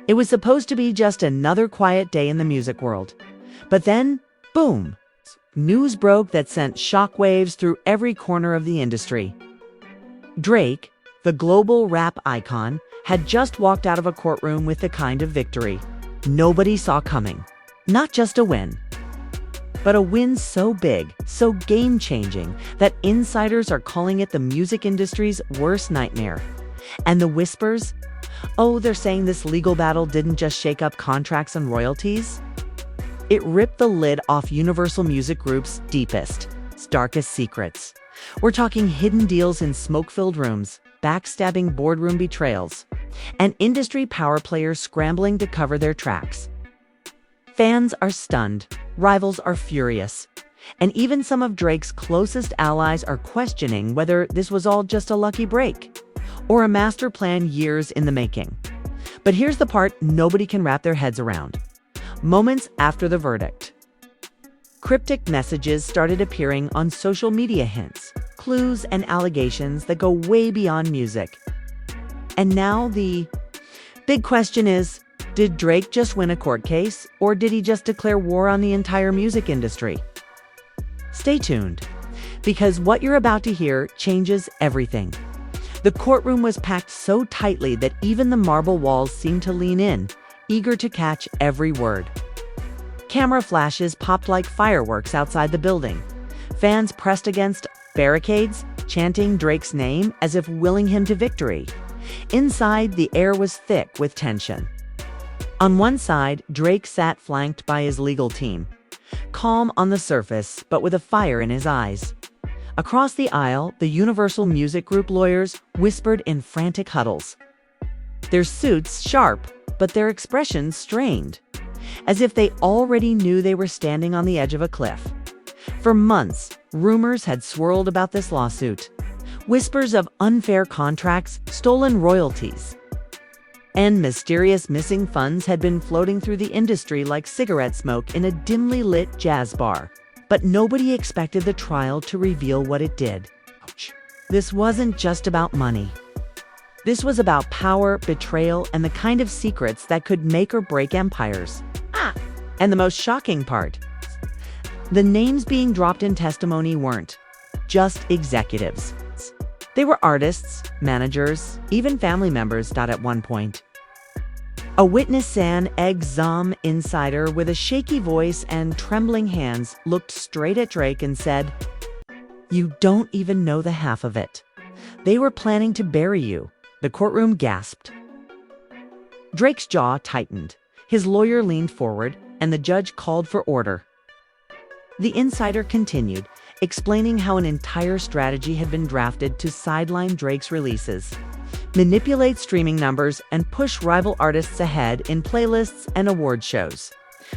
It was supposed to be just another quiet day in the music world. But then, boom, news broke that sent shockwaves through every corner of the industry. Drake, the global rap icon, had just walked out of a courtroom with the kind of victory nobody saw coming. Not just a win, but a win so big, so game-changing, that insiders are calling it the music industry's worst nightmare. And the whispers? Oh, they're saying this legal battle didn't just shake up contracts and royalties. It ripped the lid off Universal Music Group's deepest, darkest secrets. We're talking hidden deals in smoke-filled rooms, backstabbing boardroom betrayals, and industry power players scrambling to cover their tracks. Fans are stunned, rivals are furious, and even some of Drake's closest allies are questioning whether this was all just a lucky break or a master plan years in the making. But here's the part nobody can wrap their heads around. Moments after the verdict, cryptic messages started appearing on social media, hints, clues, and allegations that go way beyond music. And now the big question is, did Drake just win a court case, or did he just declare war on the entire music industry? Stay tuned, because what you're about to hear changes everything. The courtroom was packed so tightly that even the marble walls seemed to lean in, eager to catch every word. Camera flashes popped like fireworks outside the building. Fans pressed against barricades, chanting Drake's name as if willing him to victory. Inside, the air was thick with tension. On one side, Drake sat flanked by his legal team, calm on the surface, but with a fire in his eyes. Across the aisle, the Universal Music Group lawyers whispered in frantic huddles. Their suits sharp, but their expressions strained, as if they already knew they were standing on the edge of a cliff. For months, rumors had swirled about this lawsuit. Whispers of unfair contracts, stolen royalties, and mysterious missing funds had been floating through the industry like cigarette smoke in a dimly lit jazz bar. But nobody expected the trial to reveal what it did. This wasn't just about money. This was about power, betrayal, and the kind of secrets that could make or break empires. And the most shocking part, the names being dropped in testimony weren't just executives. They were artists, managers, even family members. At one point, a witness, an exam insider with a shaky voice and trembling hands, looked straight at Drake and said, "You don't even know the half of it. They were planning to bury you." The courtroom gasped. Drake's jaw tightened. His lawyer leaned forward, and the judge called for order. The insider continued, explaining how an entire strategy had been drafted to sideline Drake's releases, manipulate streaming numbers, and push rival artists ahead in playlists and award shows.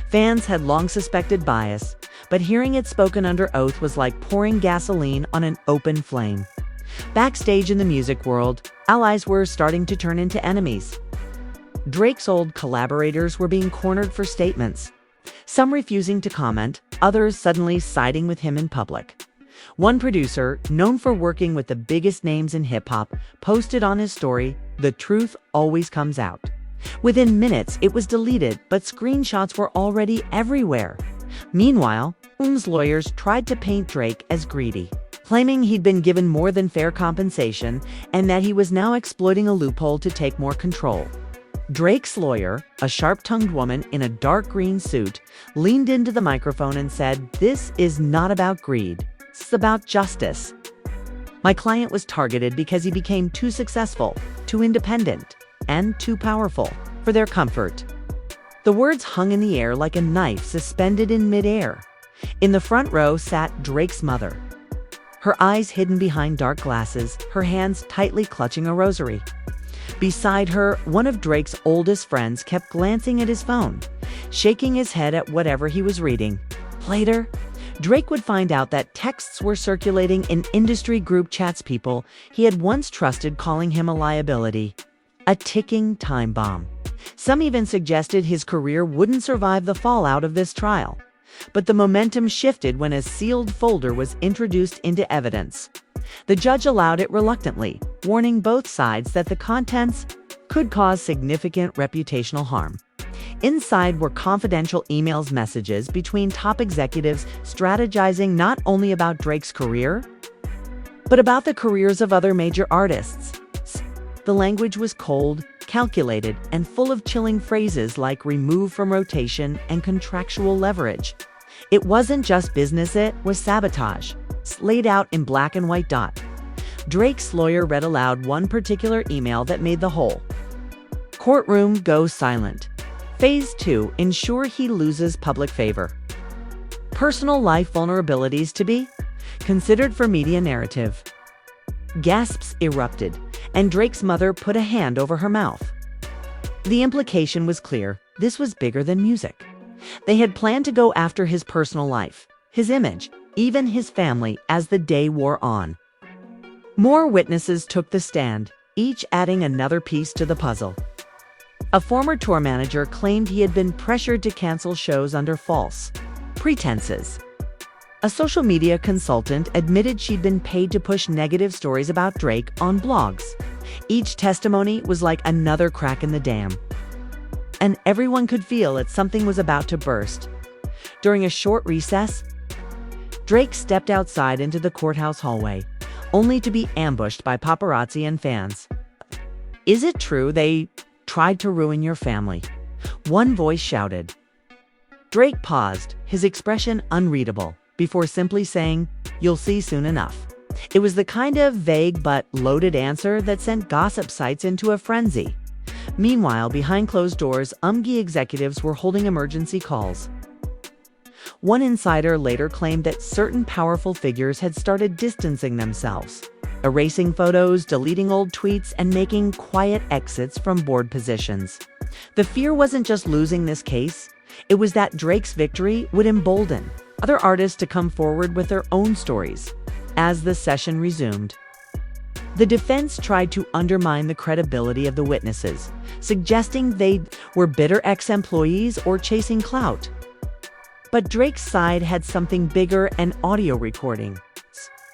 Fans had long suspected bias, but hearing it spoken under oath was like pouring gasoline on an open flame. Backstage in the music world, allies were starting to turn into enemies. Drake's old collaborators were being cornered for statements, some refusing to comment, others suddenly siding with him in public. One producer, known for working with the biggest names in hip-hop, posted on his story, "The truth always comes out." Within minutes, it was deleted, but screenshots were already everywhere. Meanwhile, UMG's lawyers tried to paint Drake as greedy, claiming he'd been given more than fair compensation and that he was now exploiting a loophole to take more control. Drake's lawyer, a sharp-tongued woman in a dark green suit, leaned into the microphone and said, "This is not about greed. It's about justice. My client was targeted because he became too successful, too independent, and too powerful for their comfort." The words hung in the air like a knife suspended in midair. In the front row sat Drake's mother, her eyes hidden behind dark glasses, her hands tightly clutching a rosary. Beside her, one of Drake's oldest friends kept glancing at his phone, shaking his head at whatever he was reading. Later, Drake would find out that texts were circulating in industry group chats, people he had once trusted calling him a liability, a ticking time bomb. Some even suggested his career wouldn't survive the fallout of this trial. But the momentum shifted when a sealed folder was introduced into evidence. The judge allowed it reluctantly, warning both sides that the contents could cause significant reputational harm. Inside were confidential emails messages between top executives strategizing not only about Drake's career, but about the careers of other major artists. The language was cold, calculated, and full of chilling phrases like remove from rotation and contractual leverage. It wasn't just business, it was sabotage, laid out in black and white dot. Drake's lawyer read aloud one particular email that made the whole courtroom go silent. Phase 2, ensure he loses public favor. Personal life vulnerabilities to be considered for media narrative. Gasps erupted, and Drake's mother put a hand over her mouth. The implication was clear. This was bigger than music. They had planned to go after his personal life, his image, even his family as the day wore on. More witnesses took the stand, each adding another piece to the puzzle. A former tour manager claimed he had been pressured to cancel shows under false pretenses. A social media consultant admitted she'd been paid to push negative stories about Drake on blogs. Each testimony was like another crack in the dam. And everyone could feel that something was about to burst. During a short recess, Drake stepped outside into the courthouse hallway, only to be ambushed by paparazzi and fans. "Is it true they tried to ruin your family?" one voice shouted. Drake paused, his expression unreadable, before simply saying, "You'll see soon enough." It was the kind of vague but loaded answer that sent gossip sites into a frenzy. Meanwhile, behind closed doors, UMG executives were holding emergency calls. One insider later claimed that certain powerful figures had started distancing themselves, erasing photos, deleting old tweets, and making quiet exits from board positions. The fear wasn't just losing this case, it was that Drake's victory would embolden other artists to come forward with their own stories. As the session resumed, the defense tried to undermine the credibility of the witnesses, suggesting they were bitter ex-employees or chasing clout. But Drake's side had something bigger: an audio recording.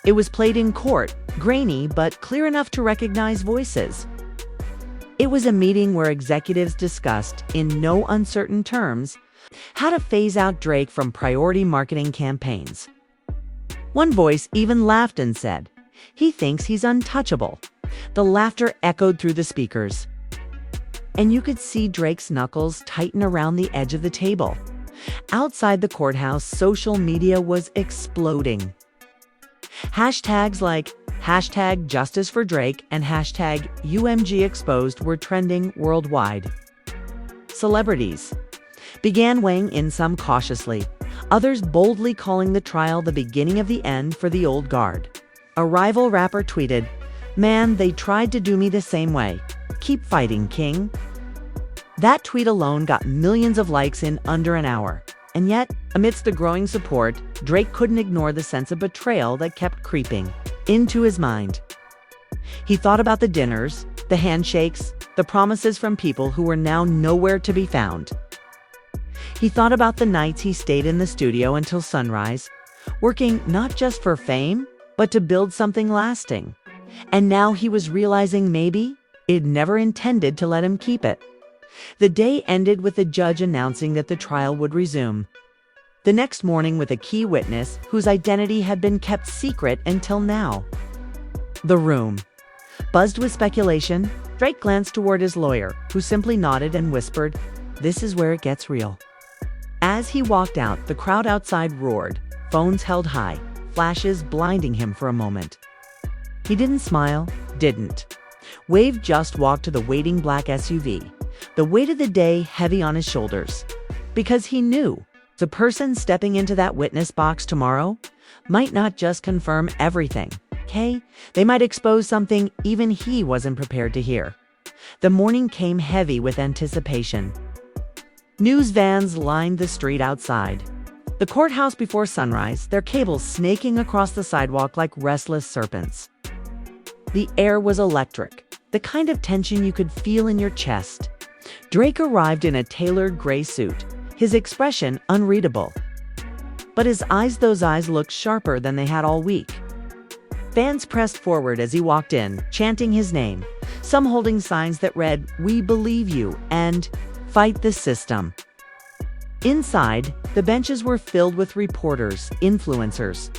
It was played in court, grainy but clear enough to recognize voices. It was a meeting where executives discussed, in no uncertain terms, how to phase out Drake from priority marketing campaigns. One voice even laughed and said, "He thinks he's untouchable." The laughter echoed through the speakers, and you could see Drake's knuckles tighten around the edge of the table. Outside the courthouse, social media was exploding. Hashtags like #Justice for Drake and #UMG Exposed were trending worldwide. Celebrities began weighing in, some cautiously, others boldly calling the trial the beginning of the end for the old guard. A rival rapper tweeted, "Man, they tried to do me the same way. Keep fighting, King." That tweet alone got millions of likes in under an hour. And yet, amidst the growing support, Drake couldn't ignore the sense of betrayal that kept creeping into his mind. He thought about the dinners, the handshakes, the promises from people who were now nowhere to be found. He thought about the nights he stayed in the studio until sunrise, working not just for fame, but to build something lasting. And now he was realizing maybe it never intended to let him keep it. The day ended with the judge announcing that the trial would resume. The next morning, with a key witness whose identity had been kept secret until now. The room buzzed with speculation. Drake glanced toward his lawyer, who simply nodded and whispered, "This is where it gets real." As he walked out, the crowd outside roared, phones held high, flashes blinding him for a moment. He didn't smile, didn't wave, just walked to the waiting black SUV, the weight of the day heavy on his shoulders. Because he knew the person stepping into that witness box tomorrow might not just confirm everything, okay? They might expose something even he wasn't prepared to hear. The morning came heavy with anticipation. News vans lined the street outside the courthouse before sunrise, their cables snaking across the sidewalk like restless serpents. The air was electric, the kind of tension you could feel in your chest. Drake arrived in a tailored gray suit, his expression unreadable. But those eyes looked sharper than they had all week. Fans pressed forward as he walked in, chanting his name. some holding signs that read, "We believe you," and "Fight the system." Inside, the benches were filled with reporters, influencers,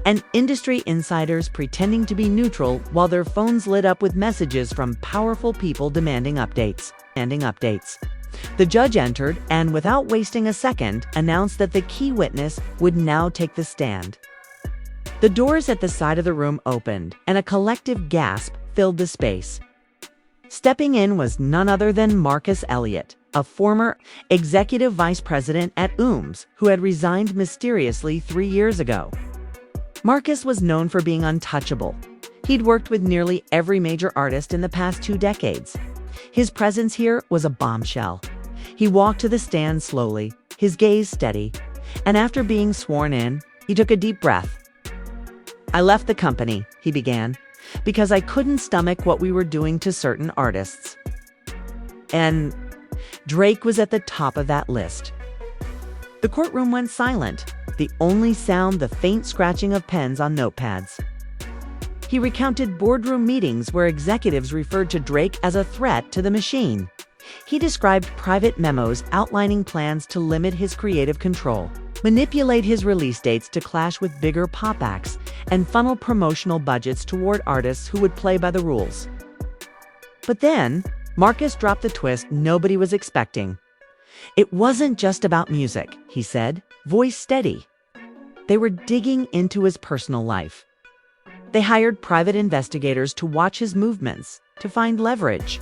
and industry insiders pretending to be neutral while their phones lit up with messages from powerful people demanding updates. The judge entered and, without wasting a second, announced that the key witness would now take the stand. The doors at the side of the room opened, and a collective gasp filled the space. Stepping in was none other than Marcus Elliott, a former executive vice president at UMG, who had resigned mysteriously 3 years ago. Marcus was known for being untouchable. He'd worked with nearly every major artist in the past 2 decades. His presence here was a bombshell. He walked to the stand slowly, his gaze steady, and after being sworn in, he took a deep breath. "I left the company," he began, "because I couldn't stomach what we were doing to certain artists." And Drake was at the top of that list. The courtroom went silent, the only sound the faint scratching of pens on notepads. He recounted boardroom meetings where executives referred to Drake as a threat to the machine. He described private memos outlining plans to limit his creative control, manipulate his release dates to clash with bigger pop acts, and funnel promotional budgets toward artists who would play by the rules. But then, Marcus dropped the twist nobody was expecting. "It wasn't just about music," he said, voice steady. They were digging into his personal life. They hired private investigators to watch his movements, to find leverage.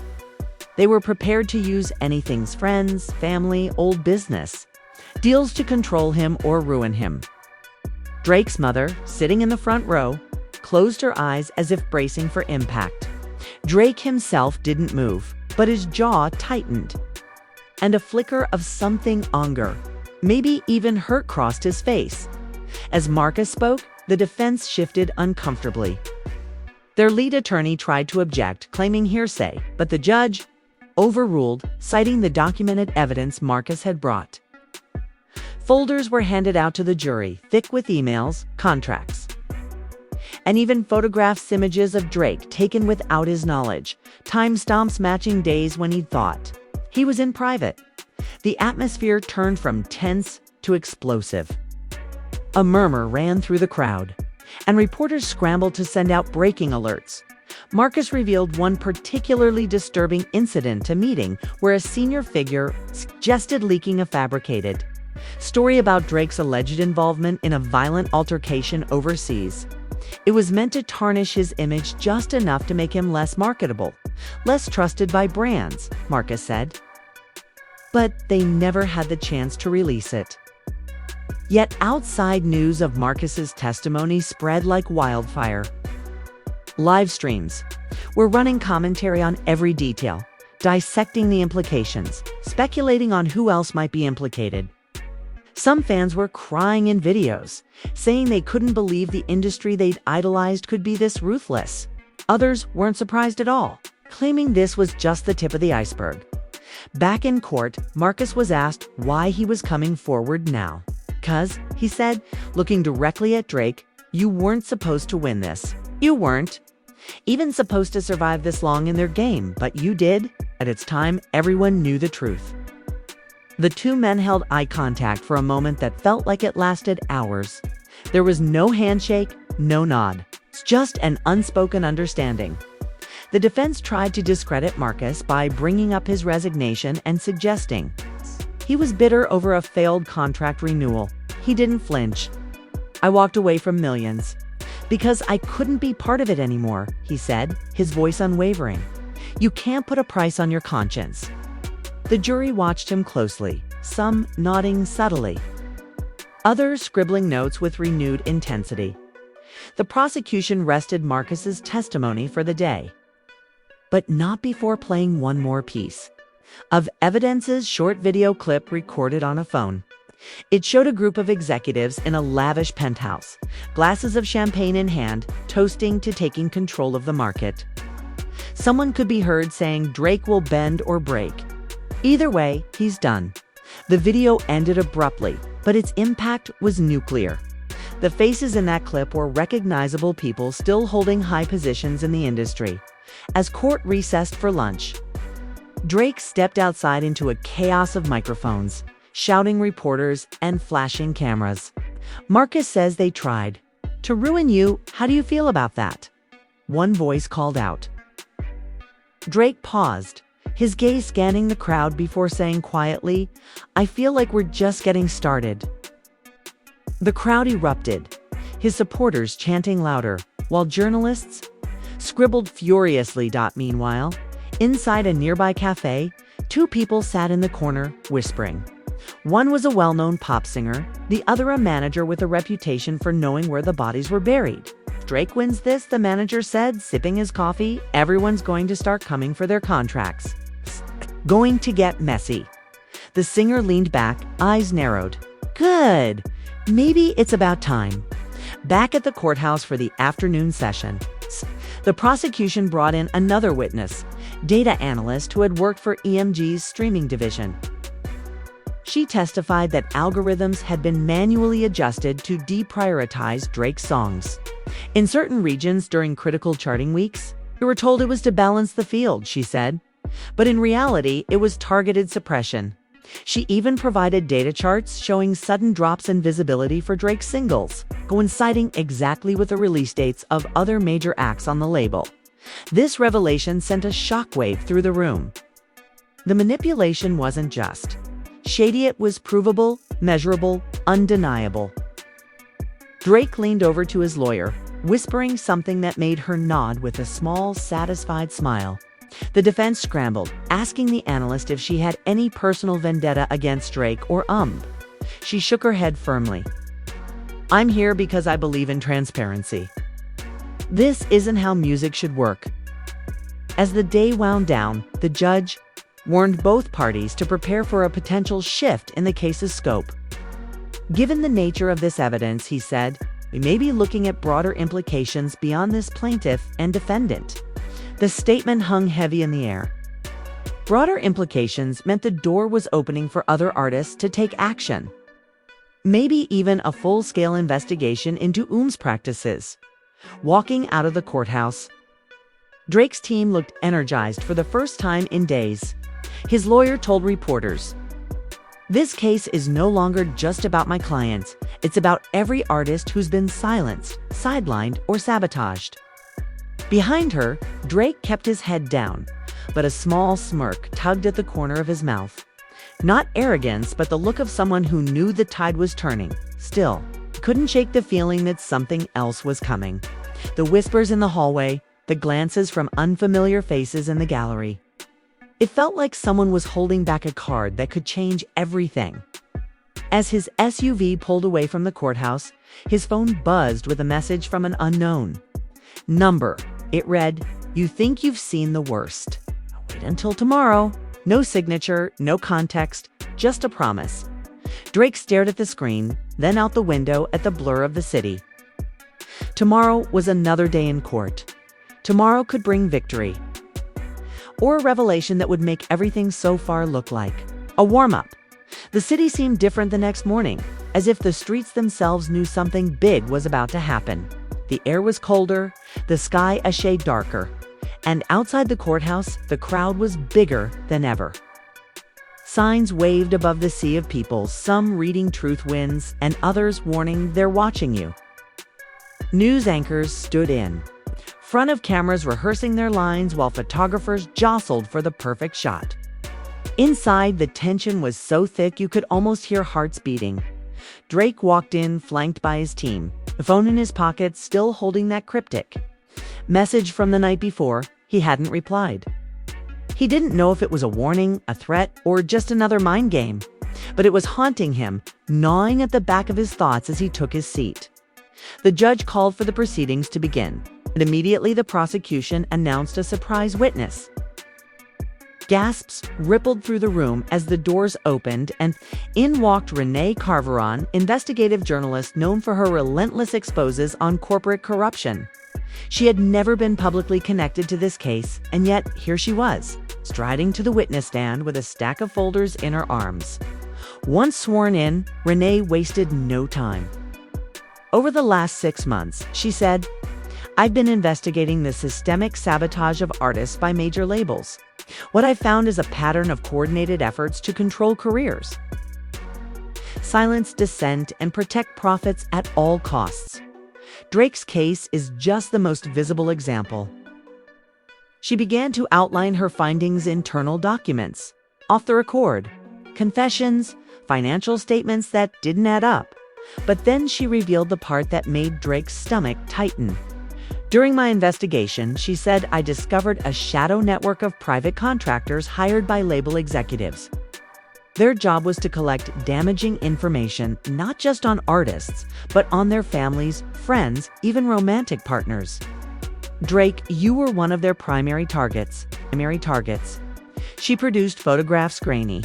They were prepared to use anything's friends, family, old business, deals to control him or ruin him. Drake's mother, sitting in the front row, closed her eyes as if bracing for impact. Drake himself didn't move, but his jaw tightened, and a flicker of something anger, maybe even hurt, crossed his face. As Marcus spoke, the defense shifted uncomfortably. Their lead attorney tried to object, claiming hearsay, but the judge overruled, citing the documented evidence Marcus had brought. Folders were handed out to the jury, thick with emails, contracts, and even photographs, images of Drake taken without his knowledge, timestamps matching days when he'd thought he was in private. The atmosphere turned from tense to explosive. A murmur ran through the crowd, and reporters scrambled to send out breaking alerts. Marcus revealed one particularly disturbing incident: a meeting where a senior figure suggested leaking a fabricated story about Drake's alleged involvement in a violent altercation overseas. It was meant to tarnish his image just enough to make him less marketable, less trusted by brands, Marcus said. But they never had the chance to release it. Yet outside news of Marcus's testimony spread like wildfire. Live streams were running commentary on every detail, dissecting the implications, speculating on who else might be implicated. Some fans were crying in videos, saying they couldn't believe the industry they'd idolized could be this ruthless. Others weren't surprised at all, claiming this was just the tip of the iceberg. Back in court, Marcus was asked why he was coming forward now. "'Cause," he said, looking directly at Drake, "you weren't supposed to win this. You weren't even supposed to survive this long in their game, but you did." At its time, everyone knew the truth. The two men held eye contact for a moment that felt like it lasted hours. There was no handshake, no nod, just an unspoken understanding. The defense tried to discredit Marcus by bringing up his resignation and suggesting he was bitter over a failed contract renewal. He didn't flinch. "I walked away from millions because I couldn't be part of it anymore," he said, his voice unwavering. "You can't put a price on your conscience." The jury watched him closely, some nodding subtly, others scribbling notes with renewed intensity. The prosecution rested Marcus's testimony for the day, but not before playing one more piece of evidence's short video clip recorded on a phone. It showed a group of executives in a lavish penthouse, glasses of champagne in hand, toasting to taking control of the market. Someone could be heard saying Drake will bend or break. Either way, he's done. The video ended abruptly, but its impact was nuclear. The faces in that clip were recognizable people still holding high positions in the industry. as court recessed for lunch. Drake stepped outside into a chaos of microphones, shouting reporters and flashing cameras. Marcus says they tried to ruin you. How do you feel about that? One voice called out. Drake paused, his gaze scanning the crowd before saying quietly, "I feel like we're just getting started." The crowd erupted, his supporters chanting louder, while journalists scribbled furiously. Meanwhile, inside a nearby cafe, two people sat in the corner, whispering. One was a well-known pop singer, the other a manager with a reputation for knowing where the bodies were buried. Drake wins this, the manager said, sipping his coffee. Everyone's going to start coming for their contracts. Going to get messy. The singer leaned back, eyes narrowed. Good. Maybe it's about time. Back at the courthouse for the afternoon session, the prosecution brought in another witness, data analyst who had worked for UMG's streaming division. She testified that algorithms had been manually adjusted to deprioritize Drake's songs. In certain regions during critical charting weeks, we were told it was to balance the field, she said. But in reality, it was targeted suppression. She even provided data charts showing sudden drops in visibility for Drake's singles, coinciding exactly with the release dates of other major acts on the label. This revelation sent a shockwave through the room. The manipulation wasn't just shady, it was provable, measurable, undeniable. Drake leaned over to his lawyer, whispering something that made her nod with a small, satisfied smile. The defense scrambled, asking the analyst if she had any personal vendetta against Drake or She shook her head firmly. "I'm here because I believe in transparency. This isn't how music should work." As the day wound down, the judge warned both parties to prepare for a potential shift in the case's scope. "Given the nature of this evidence," he said, "we may be looking at broader implications beyond this plaintiff and defendant." The statement hung heavy in the air. Broader implications meant the door was opening for other artists to take action. Maybe even a full-scale investigation into UMG's practices. Walking out of the courthouse, Drake's team looked energized for the first time in days. His lawyer told reporters, "This case is no longer just about my client. It's about every artist who's been silenced, sidelined, or sabotaged." Behind her, Drake kept his head down, but a small smirk tugged at the corner of his mouth. Not arrogance, but the look of someone who knew the tide was turning. Still, couldn't shake the feeling that something else was coming. The whispers in the hallway, the glances from unfamiliar faces in the gallery. It felt like someone was holding back a card that could change everything. As his SUV pulled away from the courthouse, his phone buzzed with a message from an unknown number. It read, "You think you've seen the worst. Wait until tomorrow." No signature, no context, just a promise. Drake stared at the screen, then out the window at the blur of the city. Tomorrow was another day in court. Tomorrow could bring victory. Or a revelation that would make everything so far look like a warm-up. The city seemed different the next morning, as if the streets themselves knew something big was about to happen. The air was colder, the sky a shade darker, and outside the courthouse, the crowd was bigger than ever. Signs waved above the sea of people, some reading "Truth wins" and others warning "They're watching you." News anchors stood in front of cameras rehearsing their lines while photographers jostled for the perfect shot. Inside, the tension was so thick you could almost hear hearts beating. Drake walked in, flanked by his team, the phone in his pocket, still holding that cryptic message from the night before. He hadn't replied. He didn't know if it was a warning, a threat, or just another mind game, but it was haunting him, gnawing at the back of his thoughts as he took his seat. The judge called for the proceedings to begin, and immediately the prosecution announced a surprise witness. Gasps rippled through the room as the doors opened, and in walked Renee Carveron, investigative journalist known for her relentless exposes on corporate corruption. She had never been publicly connected to this case, and yet here she was, striding to the witness stand with a stack of folders in her arms. Once sworn in, Renee wasted no time. "Over the last 6 months," she said, I've been investigating the systemic sabotage of artists by major labels. What I've found is a pattern of coordinated efforts to control careers, silence dissent, and protect profits at all costs. Drake's case is just the most visible example. She began to outline her findings in internal documents, off the record, confessions, financial statements that didn't add up. But then she revealed the part that made Drake's stomach tighten. During my investigation, she said, I discovered a shadow network of private contractors hired by label executives. Their job was to collect damaging information, not just on artists, but on their families, friends, even romantic partners. Drake, you were one of their primary targets. She produced photographs grainy,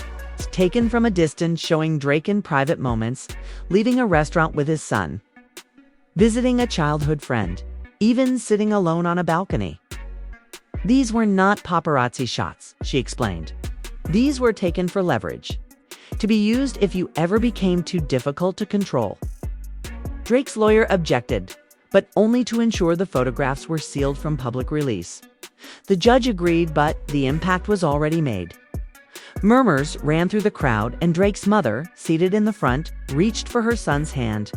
taken from a distance showing Drake in private moments, leaving a restaurant with his son, visiting a childhood friend, even sitting alone on a balcony. These were not paparazzi shots, she explained. These were taken for leverage, to be used if you ever became too difficult to control. Drake's lawyer objected, but only to ensure the photographs were sealed from public release. The judge agreed, but the impact was already made. Murmurs ran through the crowd, and Drake's mother, seated in the front, reached for her son's hand.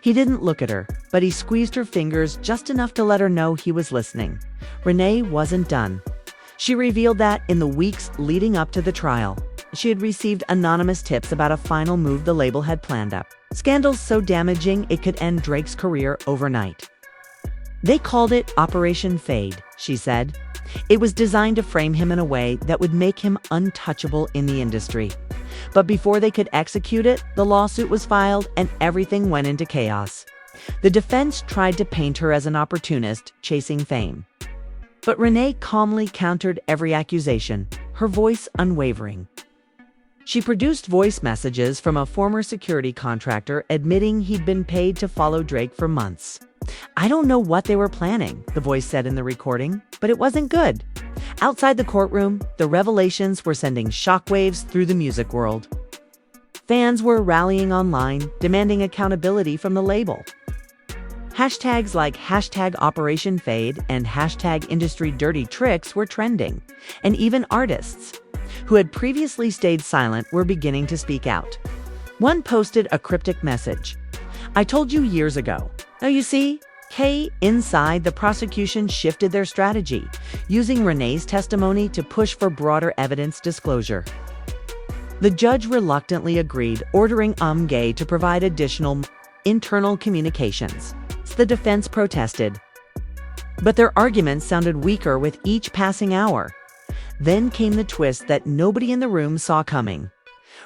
He didn't look at her, but he squeezed her fingers just enough to let her know he was listening. Renee wasn't done. She revealed that in the weeks leading up to the trial, she had received anonymous tips about a final move the label had planned up. Scandals so damaging it could end Drake's career overnight. They called it Operation Fade, she said. It was designed to frame him in a way that would make him untouchable in the industry. But before they could execute it, the lawsuit was filed and everything went into chaos. The defense tried to paint her as an opportunist chasing fame. But Renee calmly countered every accusation, her voice unwavering. She produced voice messages from a former security contractor admitting he'd been paid to follow Drake for months. I don't know what they were planning, the voice said in the recording, but it wasn't good. Outside the courtroom, the revelations were sending shockwaves through the music world. Fans were rallying online, demanding accountability from the label. Hashtags like #OperationFade and #IndustryDirtyTricks were trending, and even artists who had previously stayed silent were beginning to speak out. One posted a cryptic message. I told you years ago. Now you see, inside, the prosecution shifted their strategy, using Renee's testimony to push for broader evidence disclosure. The judge reluctantly agreed, ordering UMG to provide additional internal communications. The defense protested, but their arguments sounded weaker with each passing hour. Then came the twist that nobody in the room saw coming.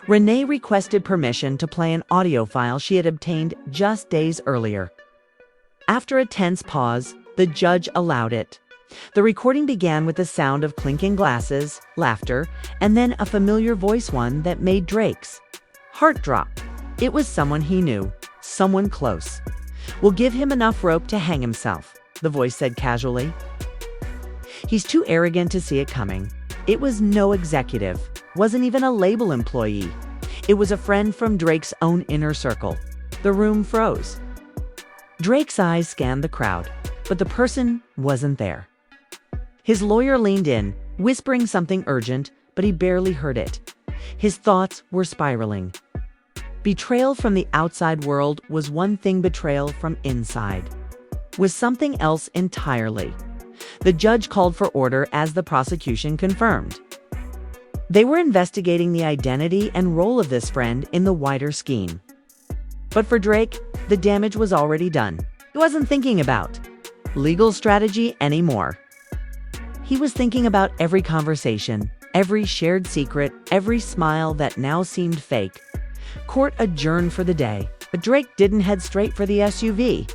Renee requested permission to play an audio file she had obtained just days earlier. After a tense pause, the judge allowed it. The recording began with the sound of clinking glasses, laughter, and then a familiar voice, one that made Drake's heart drop. It was someone he knew, someone close. We'll give him enough rope to hang himself, the voice said casually. He's too arrogant to see it coming. It was no executive, wasn't even a label employee. It was a friend from Drake's own inner circle. The room froze. Drake's eyes scanned the crowd, but the person wasn't there. His lawyer leaned in, whispering something urgent, but he barely heard it. His thoughts were spiraling. Betrayal from the outside world was one thing, betrayal from inside was something else entirely. The judge called for order as the prosecution confirmed. They were investigating the identity and role of this friend in the wider scheme. But for Drake, the damage was already done. He wasn't thinking about legal strategy anymore. He was thinking about every conversation, every shared secret, every smile that now seemed fake. Court adjourned for the day, but Drake didn't head straight for the SUV.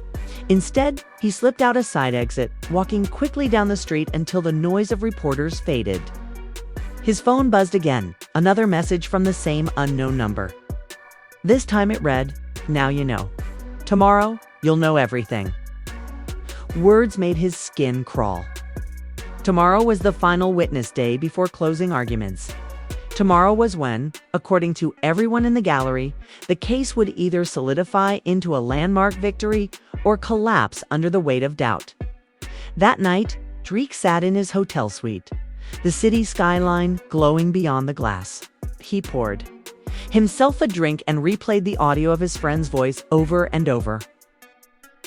Instead, he slipped out a side exit, walking quickly down the street until the noise of reporters faded. His phone buzzed again, another message from the same unknown number. This time it read, "Now you know. Tomorrow, you'll know everything." Words made his skin crawl. Tomorrow was the final witness day before closing arguments. Tomorrow was when, according to everyone in the gallery, the case would either solidify into a landmark victory or collapse under the weight of doubt. That night, Drake sat in his hotel suite, the city skyline glowing beyond the glass. He poured himself a drink and replayed the audio of his friend's voice over and over.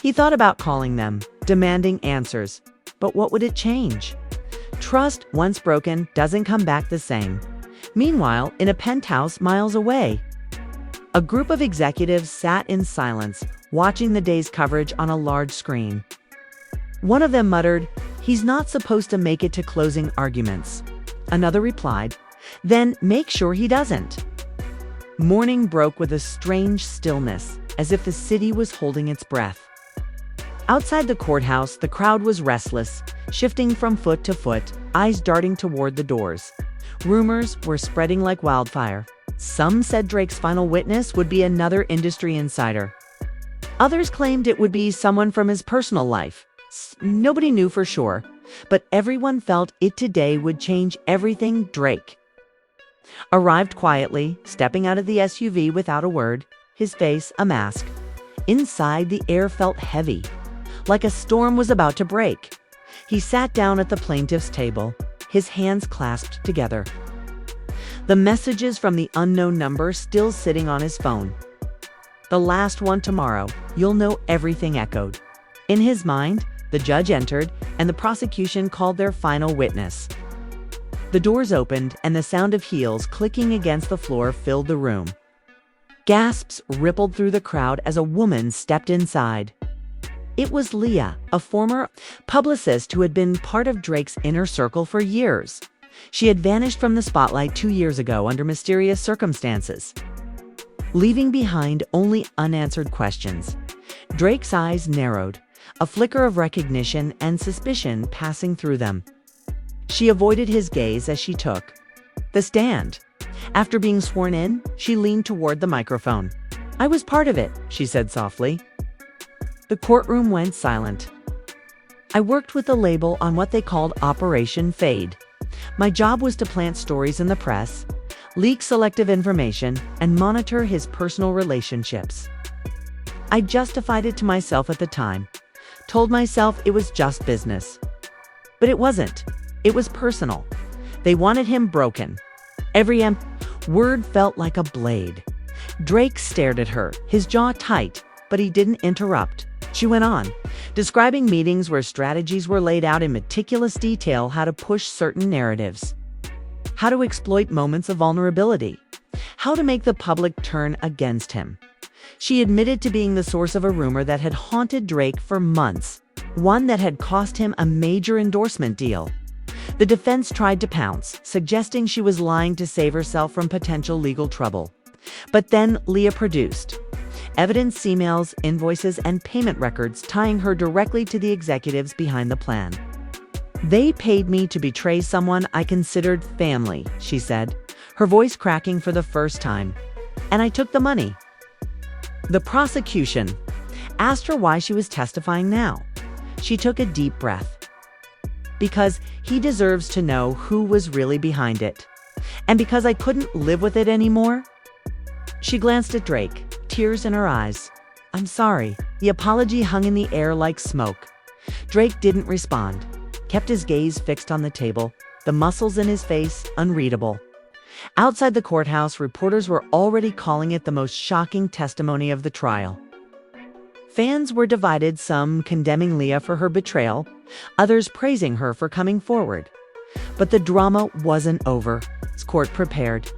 He thought about calling them, demanding answers. But what would it change? Trust, once broken, doesn't come back the same. Meanwhile, in a penthouse miles away, a group of executives sat in silence, watching the day's coverage on a large screen. One of them muttered, "He's not supposed to make it to closing arguments." Another replied, "Then make sure he doesn't." Morning broke with a strange stillness, as if the city was holding its breath. Outside the courthouse, the crowd was restless, shifting from foot to foot, eyes darting toward the doors. Rumors were spreading like wildfire. Some said Drake's final witness would be another industry insider. Others claimed it would be someone from his personal life. Nobody knew for sure, but everyone felt it today would change everything. Drake arrived quietly, stepping out of the SUV without a word, his face a mask. Inside, the air felt heavy, like a storm was about to break. He sat down at the plaintiff's table, his hands clasped together. The messages from the unknown number still sitting on his phone. "The last one tomorrow, you'll know everything," echoed. In his mind, the judge entered, and the prosecution called their final witness. The doors opened, and the sound of heels clicking against the floor filled the room. Gasps rippled through the crowd as a woman stepped inside. It was Leah, a former publicist who had been part of Drake's inner circle for years. She had vanished from the spotlight 2 years ago under mysterious circumstances, leaving behind only unanswered questions. Drake's eyes narrowed, a flicker of recognition and suspicion passing through them. She avoided his gaze as she took the stand. After being sworn in, she leaned toward the microphone. "I was part of it," she said softly. The courtroom went silent. "I worked with the label on what they called Operation Fade. My job was to plant stories in the press, leak selective information, and monitor his personal relationships. I justified it to myself at the time, told myself it was just business. But it wasn't. It was personal. They wanted him broken." Every word felt like a blade. Drake stared at her, his jaw tight, but he didn't interrupt. She went on, describing meetings where strategies were laid out in meticulous detail, how to push certain narratives, how to exploit moments of vulnerability, how to make the public turn against him. She admitted to being the source of a rumor that had haunted Drake for months, one that had cost him a major endorsement deal. The defense tried to pounce, suggesting she was lying to save herself from potential legal trouble. But then Leah produced evidence, emails, invoices, and payment records tying her directly to the executives behind the plan. "They paid me to betray someone I considered family," she said, her voice cracking for the first time. "And I took the money." The prosecution asked her why she was testifying now. She took a deep breath. "Because he deserves to know who was really behind it. And because I couldn't live with it anymore." She glanced at Drake, tears in her eyes. "I'm sorry." The apology hung in the air like smoke. Drake didn't respond, kept his gaze fixed on the table, the muscles in his face unreadable. Outside the courthouse, reporters were already calling it the most shocking testimony of the trial. Fans were divided, some condemning Leah for her betrayal, others praising her for coming forward. But the drama wasn't over. The court prepared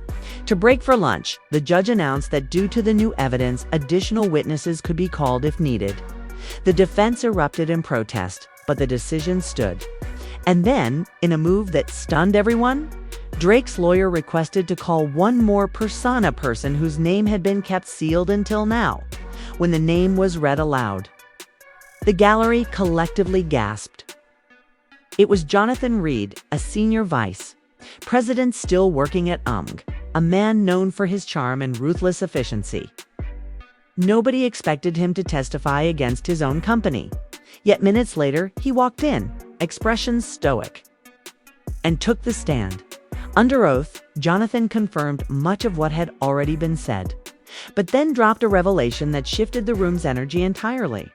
to break for lunch. The judge announced that due to the new evidence, additional witnesses could be called if needed. The defense erupted in protest, but the decision stood. And then, in a move that stunned everyone, Drake's lawyer requested to call one more person whose name had been kept sealed until now. When the name was read aloud, the gallery collectively gasped. It was Jonathan Reed, a senior vice president still working at UMG, a man known for his charm and ruthless efficiency. Nobody expected him to testify against his own company. Yet minutes later, he walked in, expressions stoic, and took the stand. Under oath, Jonathan confirmed much of what had already been said, but then dropped a revelation that shifted the room's energy entirely.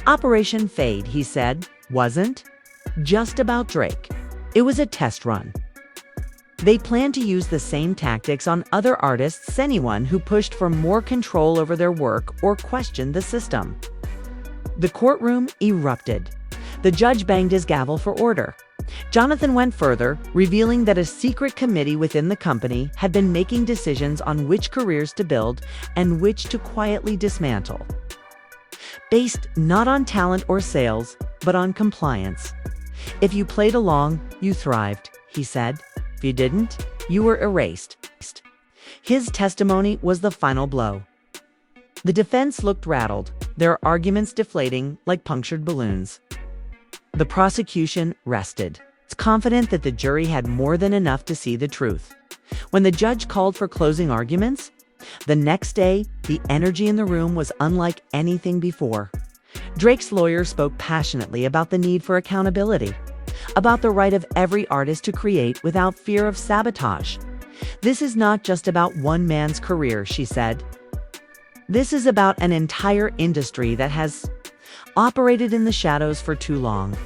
"Operation Fade," he said, wasn't just about Drake. It was a test run. They planned to use the same tactics on other artists, anyone who pushed for more control over their work or questioned the system. The courtroom erupted. The judge banged his gavel for order. Jonathan went further, revealing that a secret committee within the company had been making decisions on which careers to build and which to quietly dismantle. Based not on talent or sales, but on compliance. If you played along, you thrived, he said. If you didn't, you were erased. His testimony was the final blow. The defense looked rattled, their arguments deflating like punctured balloons. The prosecution rested, confident that the jury had more than enough to see the truth. When the judge called for closing arguments, the next day, the energy in the room was unlike anything before. Drake's lawyer spoke passionately about the need for accountability, about the right of every artist to create without fear of sabotage. This is not just about one man's career, she said. This is about an entire industry that has operated in the shadows for too long.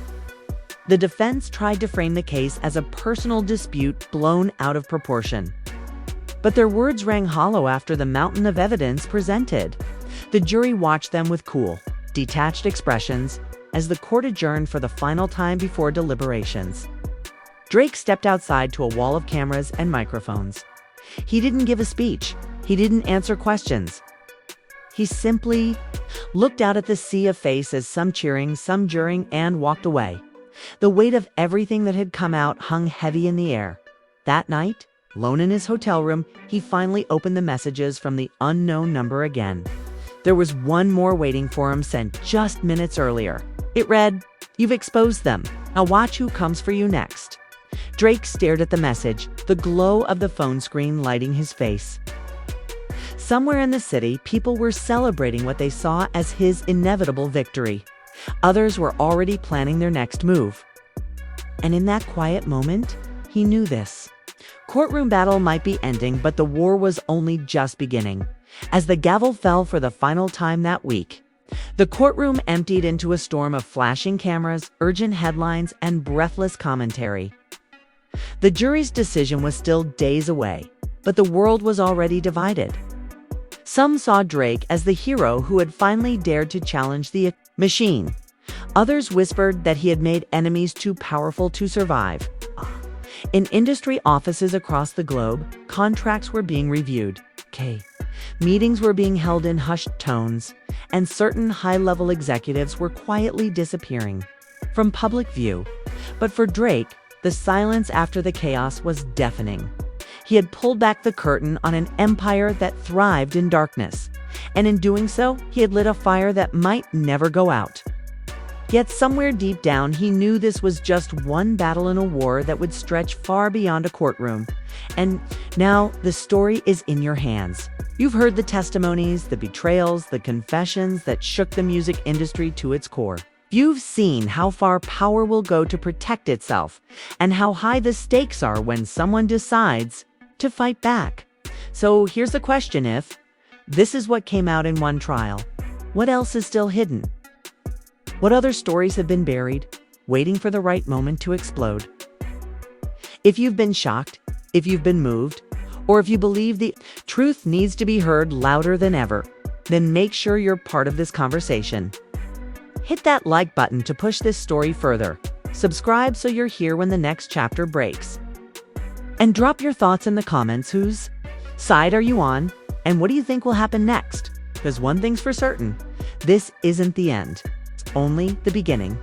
The defense tried to frame the case as a personal dispute blown out of proportion. But their words rang hollow after the mountain of evidence presented. The jury watched them with cool, detached expressions as the court adjourned for the final time before deliberations. Drake stepped outside to a wall of cameras and microphones. He didn't give a speech. He didn't answer questions. He simply looked out at the sea of faces, some cheering, some jeering, and walked away. The weight of everything that had come out hung heavy in the air. That night, alone in his hotel room, he finally opened the messages from the unknown number again. There was one more waiting for him, sent just minutes earlier. It read, "You've exposed them. Now watch who comes for you next." Drake stared at the message, the glow of the phone screen lighting his face. Somewhere in the city, people were celebrating what they saw as his inevitable victory. Others were already planning their next move. And in that quiet moment, he knew this. Courtroom battle might be ending, but the war was only just beginning. As the gavel fell for the final time that week, the courtroom emptied into a storm of flashing cameras, urgent headlines, and breathless commentary. The jury's decision was still days away, but the world was already divided. Some saw Drake as the hero who had finally dared to challenge the machine. Others whispered that he had made enemies too powerful to survive. In industry offices across the globe, contracts were being reviewed. Meetings were being held in hushed tones, and certain high-level executives were quietly disappearing from public view. But for Drake, the silence after the chaos was deafening. He had pulled back the curtain on an empire that thrived in darkness, and in doing so, he had lit a fire that might never go out. Yet somewhere deep down, he knew this was just one battle in a war that would stretch far beyond a courtroom. And now the story is in your hands. You've heard the testimonies, the betrayals, the confessions that shook the music industry to its core. You've seen how far power will go to protect itself, and how high the stakes are when someone decides to fight back. So here's the question: if this is what came out in one trial, what else is still hidden? What other stories have been buried, waiting for the right moment to explode? If you've been shocked, if you've been moved, or if you believe the truth needs to be heard louder than ever, then make sure you're part of this conversation. Hit that like button to push this story further. Subscribe so you're here when the next chapter breaks. And drop your thoughts in the comments. Whose side are you on? And what do you think will happen next? Because one thing's for certain, this isn't the end. It's only the beginning.